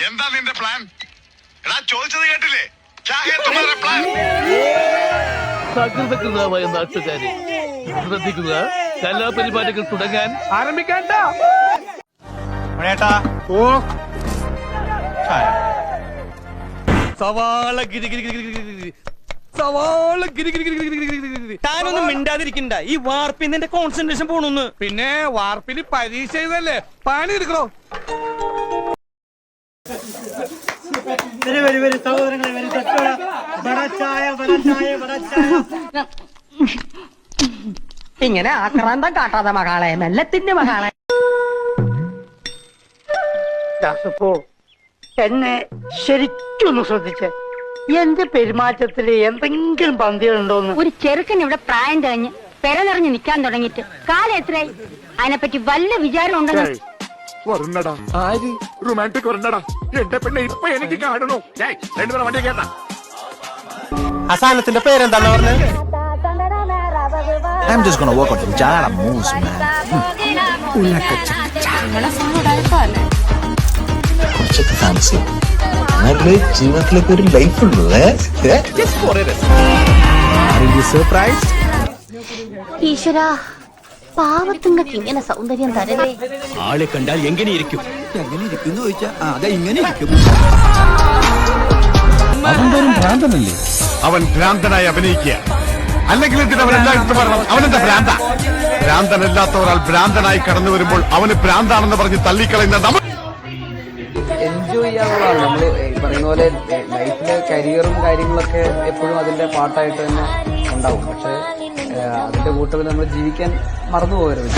എന്താ നിന്റെ പ്ലാൻ? എടാ ചോദിച്ചത് കേട്ടില്ലേ? സകൃതകൃതമായ നാട്ടുകാരെ ശ്രദ്ധിക്കുക, കലാപരിപാടികൾ തുടങ്ങാൻ ആരംഭിക്കാൻ. സവാള സവാള താനൊന്നും മിണ്ടാതിരിക്കണ്ട. ഈ വാർപ്പിൽ നിന്റെ കോൺസെൻട്രേഷൻ പോണൊന്ന്. പിന്നെ വാർപ്പിന് പരീക്ഷ ചെയ്തല്ലേ, പണി എടുക്കണോ? ഇങ്ങനെ ആക്രാന്തം കാട്ടാതെ മകളെ, മെല്ലത്തിന്റെ മകളെ. ദാസപ്പോ എന്നെ ശരിക്കൊന്ന് ശ്രദ്ധിച്ച് എന്റെ പെരുമാറ്റത്തില് എന്തെങ്കിലും പന്തികളുണ്ടോന്ന്. ഒരു ചെറുക്കൻ ഇവിടെ പ്രായം കഴിഞ്ഞ് പെര നിറഞ്ഞ് നിൽക്കാൻ തുടങ്ങിയിട്ട് കാലം എത്രയായി? അതിനെപ്പറ്റി വല്ല വിചാരം ഉണ്ടെന്ന് റൊമാൻറ്റിക് വരണ്ടടാ. എന്റെ പെണ്ണെ ഇപ്പൊ എനിക്ക് കാണണോ? രണ്ടുപേരും വണ്ടി കേട്ടാ. അസാനത്തിന്റെ പേരെന്താന്ന് പറഞ്ഞത്? I'm just gonna work on some jala moves, man. കുറച്ചൊക്കെ ഫാൻസി എന്നാലേ ജീവിതത്തിലേക്ക് ഒരു ലൈഫ് ഉള്ളൂ. ഈശ്വരാ, പാവത്തുങ്ങൾക്ക് ഇങ്ങനെ സൗന്ദര്യം തരല്ലേ. ആളെ കണ്ടാൽ എങ്ങനെ ഇരിക്കും? എങ്ങനെ ഇരിക്കും ചോദിച്ചാ അതെ ഇങ്ങനെ ഇരിക്കും. ഭ്രാന്തനല്ലേ? അവൻ ഭ്രാന്തനായി അഭിനയിക്കുക, അല്ലെങ്കിൽ അവനെന്താ ഭ്രാന്ത? ഭ്രാന്തനല്ലാത്ത ഒരാൾ ഭ്രാന്തനായി കടന്നു വരുമ്പോൾ അവന് ഭ്രാന്താണെന്ന് പറഞ്ഞ് തള്ളിക്കളയുന്ന നമ്മൾ എൻജോയ് ചെയ്യാനുള്ളതാണ്. നമ്മൾ പറയുന്ന പോലെ ലൈഫിലെ കരിയറും കാര്യങ്ങളൊക്കെ എപ്പോഴും അതിന്റെ പാർട്ടായിട്ട് തന്നെ ഉണ്ടാവും. പക്ഷെ അതിന്റെ കൂട്ടത്തിൽ നമ്മൾ ജീവിക്കാൻ മറന്നു പോകരുത്.